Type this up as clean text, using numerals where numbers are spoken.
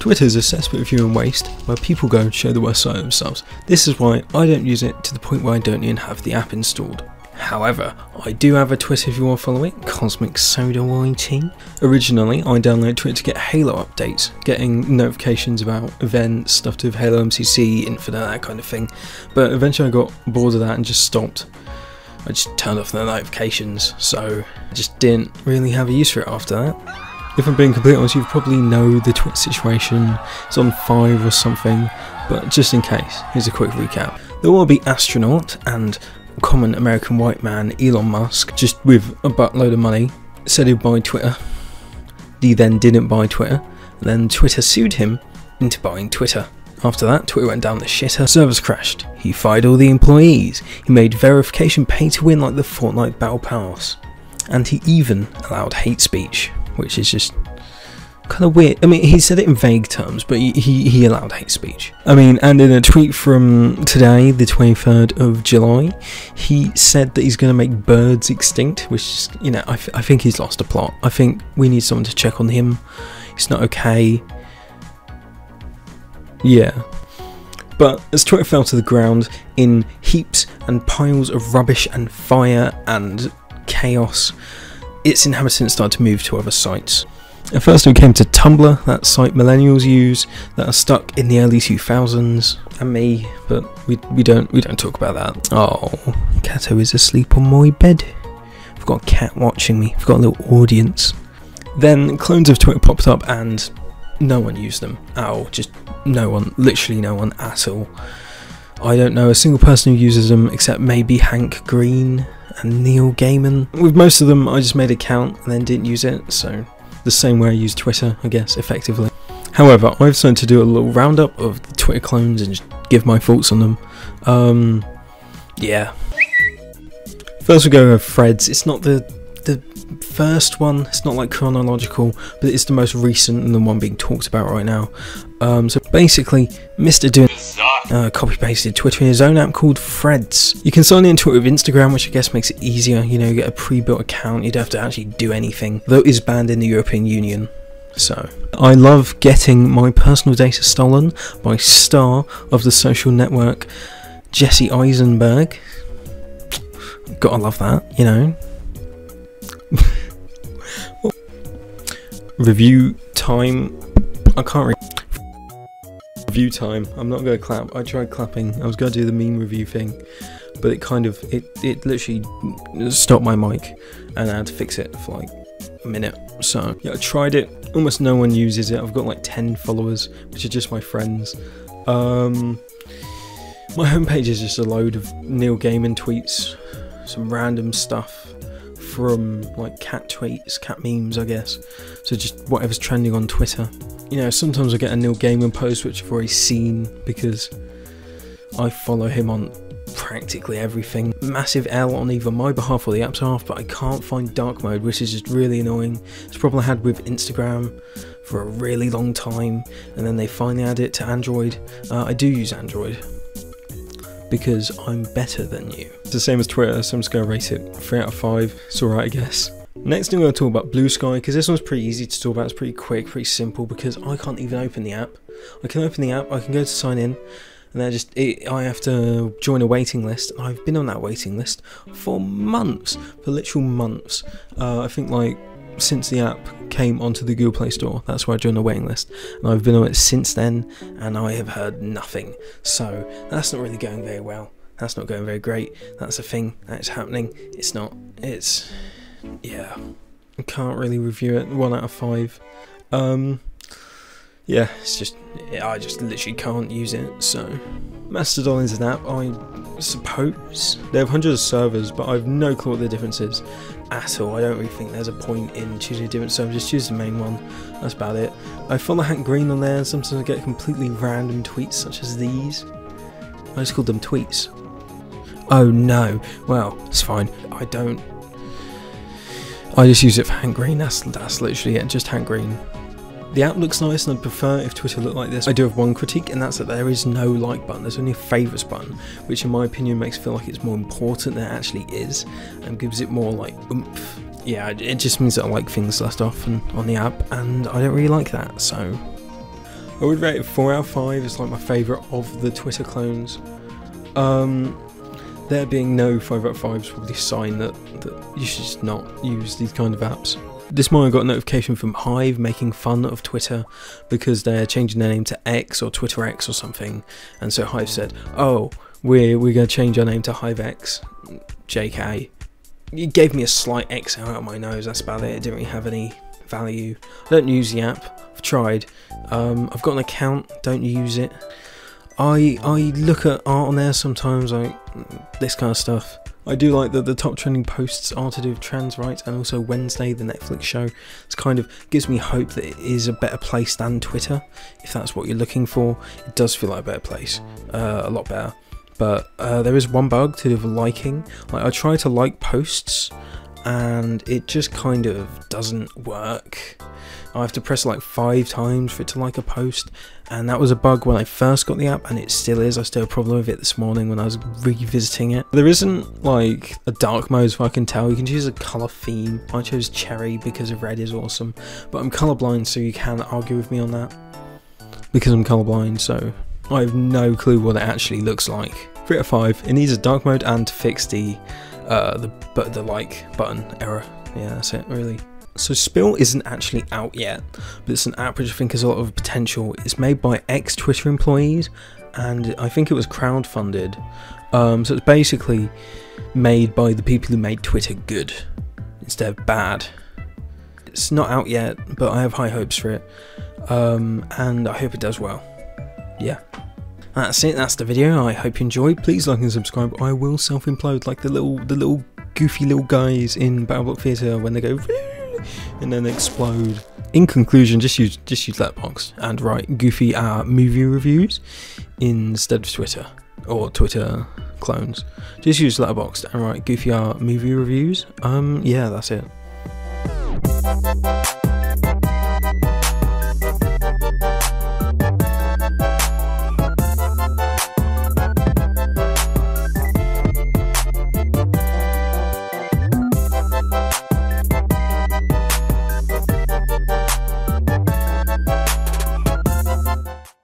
Twitter is a cesspool of human waste where people go and show the worst side of themselves. This is why I don't use it to the point where I don't even have the app installed. However, I do have a Twitter if you want to follow it, CosmicSoda YT. Originally, I downloaded Twitter to get Halo updates, getting notifications about events, stuff to do with Halo MCC, Infinite, that kind of thing. But eventually I got bored of that and just stopped. I just turned off the notifications, so I just didn't really have a use for it after that. If I'm being completely honest, you probably know the Twitter situation. It's on 5 or something, but just in case, here's a quick recap. There will be astronaut and common American white man Elon Musk, just with a buttload of money, said he'd buy Twitter. He then didn't buy Twitter, and then Twitter sued him into buying Twitter. After that, Twitter went down the shitter, servers crashed, he fired all the employees, he made verification pay to win like the Fortnite Battle Pass, and he even allowed hate speech, which is just kind of weird. I mean, he said it in vague terms, but he allowed hate speech. I mean, and in a tweet from today, the 23rd of July, he said that he's going to make birds extinct, which is, you know, I think he's lost a plot. I think we need someone to check on him. It's not okay. Yeah. But as Twitter fell to the ground in heaps and piles of rubbish and fire and chaos, its inhabitants started to move to other sites. At first we came to Tumblr, that site millennials use, that are stuck in the early 2000s, and me, but we don't talk about that. Oh, Kato is asleep on my bed. I've got a cat watching me, I've got a little audience. Then clones of Twitter popped up and no one used them at all, just no one, literally no one at all. I don't know a single person who uses them except maybe Hank Green and Neil Gaiman. With most of them I just made an account and then didn't use it, so the same way I use Twitter, I guess, effectively. However, I've decided to do a little roundup of the Twitter clones and just give my thoughts on them. Yeah. First we go with Threads. It's not the first one, it's not like chronological, but it's the most recent and the one being talked about right now. So basically, Mr. Doing copy-pasted Twitter in his own app called Threads. You can sign in to it with Instagram, which I guess makes it easier, you know, get a pre-built account, you don't have to actually do anything, though it is banned in the European Union. So, I love getting my personal data stolen by star of the social network, Jesse Eisenberg. Gotta love that, you know. Review time. I can't review time. I'm not going to clap. I tried clapping. I was going to do the meme review thing, but it kind of it literally stopped my mic, and I had to fix it for like a minute. So yeah, I tried it. Almost no one uses it. I've got like 10 followers, which are just my friends. My homepage is just a load of Neil Gaiman tweets, some random stuff from like cat tweets, cat memes, I guess. So just whatever's trending on Twitter. You know, sometimes I get a Neil Gaiman post which I've already seen because I follow him on practically everything. Massive L on either my behalf or the app's behalf, but I can't find dark mode, which is just really annoying. It's a problem I had with Instagram for a really long time, and then they finally added it to Android. I do use Android because I'm better than you. It's the same as Twitter, so I'm just going to rate it 3 out of 5. It's alright, I guess. Next I'm going to talk about Bluesky, because this one's pretty easy to talk about. It's pretty quick, pretty simple, because I can't even open the app. I can open the app, I can go to sign in, and then I have to join a waiting list, and I've been on that waiting list for months, for literal months. I think like since the app came onto the Google Play Store, that's where I joined the waiting list, and I've been on it since then, and I have heard nothing. So that's not really going very well. That's not going very great. That's a thing that's happening. It's not. It's, yeah, I can't really review it. 1 out of 5. Yeah, it's just, I just literally can't use it. So Mastodon is an app, I suppose. They have hundreds of servers, but I have no clue what the difference is at all. I don't really think there's a point in choosing a different server. Just choose the main one. That's about it. I follow Hank Green on there, and sometimes I get completely random tweets such as these. I just called them tweets. Oh no. Well, it's fine. I just use it for Hank Green. That's literally it. Just Hank Green. The app looks nice, and I'd prefer if Twitter looked like this. I do have one critique, and that's that there is no like button. There's only a favourites button, which in my opinion makes it feel like it's more important than it actually is, and gives it more like oomph. Yeah, it just means that I like things less often on the app, and I don't really like that. So I would rate it 4 out of 5. It's like my favourite of the Twitter clones. There being no 5 out of 5 is probably a sign that you should just not use these kind of apps. This morning I got a notification from Hive making fun of Twitter because they're changing their name to X or Twitter X or something, and so Hive said, oh, we're going to change our name to Hive X. JK. It gave me a slight X out of my nose, that's about it. It didn't really have any value. I don't use the app, I've tried. I've got an account, don't use it. I look at art on there sometimes, like this kind of stuff. I do like that the top trending posts are to do with trans rights, and also Wednesday, the Netflix show. It's kind of gives me hope that it is a better place than Twitter. If that's what you're looking for, it does feel like a better place, a lot better. But there is one bug to do with liking. Like, I try to like posts, and it just kind of doesn't work. I have to press like 5 times for it to like a post, and that was a bug when I first got the app, and it still is. I still have a problem with it this morning when I was revisiting it. There isn't like a dark mode, so I can tell. You can choose a colour theme. I chose cherry because red is awesome, but I'm colourblind, so you can argue with me on that. Because I'm colourblind, so I have no clue what it actually looks like. 3 out of 5. It needs a dark mode and to fix the like button error. Yeah, that's it really. So Spill isn't actually out yet, but it's an app which I think has a lot of potential. It's made by ex-Twitter employees, and I think it was crowdfunded. So it's basically made by the people who made Twitter good instead of bad. It's not out yet, but I have high hopes for it, and I hope it does well. Yeah. That's it, that's the video. I hope you enjoyed. Please like and subscribe. I will self-implode like the little goofy little guys in BattleBlock Theatre when they go and then explode. In conclusion, just use Letterboxd and write goofy movie reviews instead of Twitter or Twitter clones. Just use Letterboxd and write goofy movie reviews. Yeah, that's it.